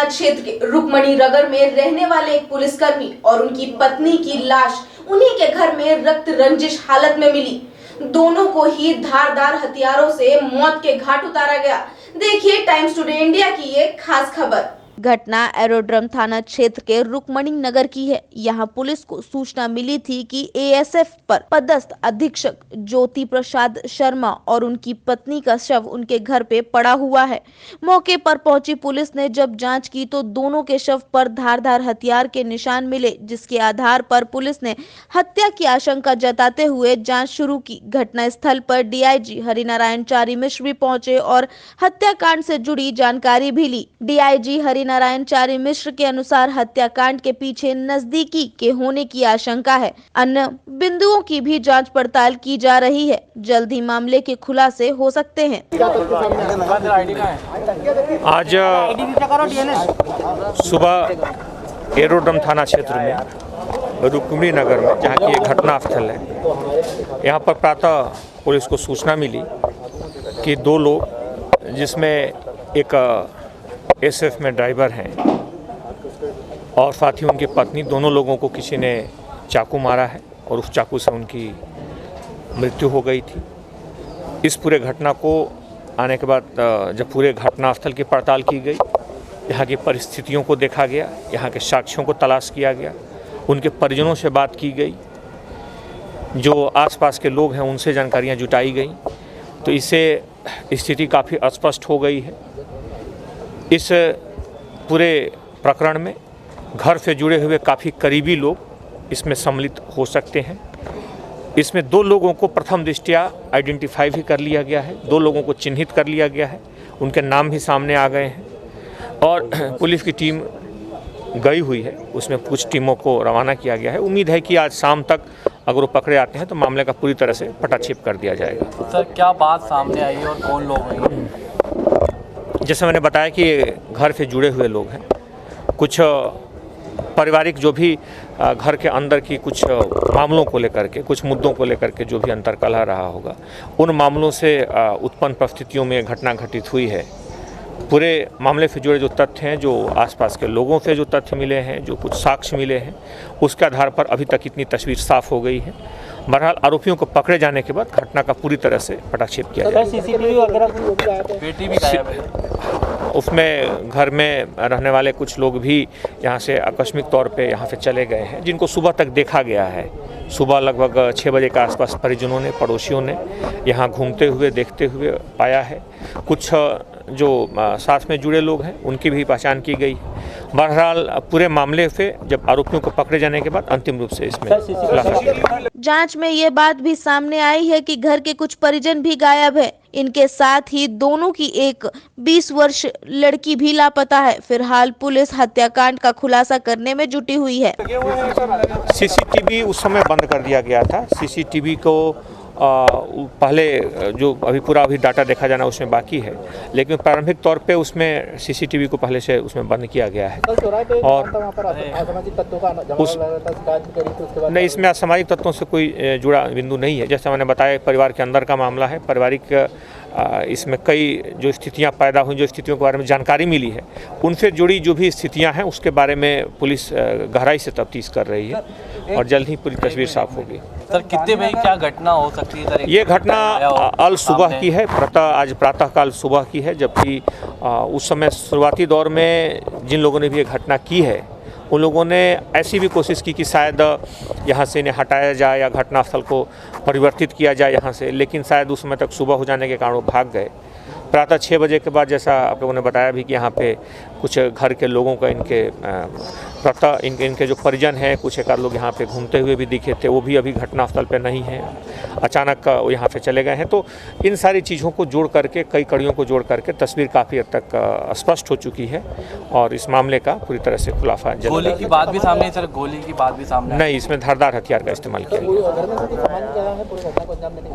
क्षेत्र के रुक्मणी नगर में रहने वाले एक पुलिसकर्मी और उनकी पत्नी की लाश उन्हीं के घर में रक्त रंजिश हालत में मिली। दोनों को ही धारदार हथियारों से मौत के घाट उतारा गया। देखिए टाइम्स टुडे इंडिया की ये खास खबर। घटना एरोड्रम थाना क्षेत्र के रुक्मणी नगर की है। यहां पुलिस को सूचना मिली थी कि एएसएफ पर पदस्थ अधीक्षक ज्योति प्रसाद शर्मा और उनकी पत्नी का शव उनके घर पे पड़ा हुआ है। मौके पर पहुंची पुलिस ने जब जांच की तो दोनों के शव पर धारदार हथियार के निशान मिले, जिसके आधार पर पुलिस ने हत्या की आशंका जताते हुए जाँच शुरू की। घटना स्थल पर डीआईजी हरिनारायण चारी मिश्र भी पहुंचे और हत्याकांड से जुड़ी जानकारी भी ली। डीआईजी नारायण चारी मिश्र के अनुसार हत्याकांड के पीछे नजदीकी के होने की आशंका है। अन्य बिंदुओं की भी जांच पड़ताल की जा रही है। जल्द ही मामले के खुलासे हो सकते हैं। आज सुबह एरोड्रम थाना क्षेत्र में रुक्मणी नगर में, जहाँ की एक घटना स्थल है, यहाँ पर प्रातः पुलिस को सूचना मिली कि दो लोग, जिसमें एक एसएफ में ड्राइवर हैं और साथ ही उनकी पत्नी, दोनों लोगों को किसी ने चाकू मारा है और उस चाकू से उनकी मृत्यु हो गई थी। इस पूरे घटना को आने के बाद जब पूरे घटनास्थल की पड़ताल की गई, यहाँ की परिस्थितियों को देखा गया, यहाँ के साक्ष्यों को तलाश किया गया, उनके परिजनों से बात की गई, जो आसपास के लोग हैं उनसे जानकारियाँ जुटाई गई, तो इससे स्थिति काफ़ी अस्पष्ट हो गई है। इस पूरे प्रकरण में घर से जुड़े हुए काफ़ी करीबी लोग इसमें सम्मिलित हो सकते हैं। इसमें दो लोगों को प्रथम दृष्टया आइडेंटिफाई भी कर लिया गया है, दो लोगों को चिन्हित कर लिया गया है, उनके नाम भी सामने आ गए हैं और पुलिस की टीम गई हुई है, उसमें कुछ टीमों को रवाना किया गया है। उम्मीद है कि आज शाम तक अगर वो पकड़े आते हैं तो मामले का पूरी तरह से पटाक्षेप कर दिया जाएगा। सर, क्या बात सामने आई और कौन लोग हैं? जैसे मैंने बताया कि घर से जुड़े हुए लोग हैं, कुछ पारिवारिक जो भी घर के अंदर की कुछ मामलों को लेकर के, कुछ मुद्दों को लेकर के जो भी अंतर्कलह रहा होगा, उन मामलों से उत्पन्न परिस्थितियों में घटना घटित हुई है। पूरे मामले से जुड़े जो तथ्य हैं, जो आसपास के लोगों से जो तथ्य मिले हैं, जो कुछ साक्ष्य मिले हैं, उसके आधार पर अभी तक इतनी तस्वीर साफ हो गई है। बहरहाल आरोपियों को पकड़े जाने के बाद घटना का पूरी तरह से पटाक्षेप किया जाएगा। सीसीटीवी वगैरह बेटी भी गायब है, उसमें घर में रहने वाले कुछ लोग भी यहाँ से आकस्मिक तौर पे यहाँ से चले गए हैं, जिनको सुबह तक देखा गया है। सुबह लगभग 6 बजे के आसपास परिजनों ने, पड़ोसियों ने यहाँ घूमते हुए, देखते हुए पाया है। कुछ जो साथ में जुड़े लोग हैं उनकी भी पहचान की गई। बहरहाल पूरे मामले से जब आरोपियों को पकड़े जाने के बाद अंतिम रूप से इसमें खुलासा किया। जांच में ये बात भी सामने आई है कि घर के कुछ परिजन भी गायब है। इनके साथ ही दोनों की एक 20 वर्ष लड़की भी लापता है। फिलहाल पुलिस हत्याकांड का खुलासा करने में जुटी हुई है। सीसीटीवी उस समय बंद कर दिया गया था। सीसीटीवी को पहले जो अभी डाटा देखा जाना उसमें बाकी है, लेकिन प्रारंभिक तौर पे उसमें सीसीटीवी को पहले से उसमें बंद किया गया है। और नहीं, इसमें असामाजिक तत्वों से कोई जुड़ा बिंदु नहीं है। जैसे मैंने बताया, परिवार के अंदर का मामला है। पारिवारिक इसमें कई जो स्थितियां पैदा हुई, जो स्थितियों के बारे में जानकारी मिली है, उनसे जुड़ी जो भी स्थितियां हैं उसके बारे में पुलिस गहराई से तफ्तीश कर रही है और जल्द ही पूरी तस्वीर साफ होगी। सर, कितने बजे क्या घटना हो सकती है? ये घटना अल सुबह की है, आज प्रातःकाल सुबह की है, जबकि उस समय शुरुआती दौर में जिन लोगों ने भी ये घटना की है उन लोगों ने ऐसी भी कोशिश की कि शायद यहाँ से इन्हें हटाया जाए या घटनास्थल को परिवर्तित किया जाए यहाँ से, लेकिन शायद उस समय तक सुबह हो जाने के कारण वो भाग गए। प्रातः 6 बजे के बाद, जैसा आप लोगों ने बताया भी, कि यहाँ पे कुछ घर के लोगों का इनके जो परिजन हैं, कुछ एक आध लोग यहाँ पे घूमते हुए भी दिखे थे, वो भी अभी घटनास्थल पे नहीं हैं, अचानक वो यहाँ पे चले गए हैं। तो इन सारी चीज़ों को जोड़ करके, कई कड़ियों को जोड़ करके तस्वीर काफ़ी हद तक स्पष्ट हो चुकी है और इस मामले का पूरी तरह से खुलासा। गोली की बात भी सामने? सर, गोली की बात भी सामने नहीं, इसमें धारदार हथियार का इस्तेमाल किया गया।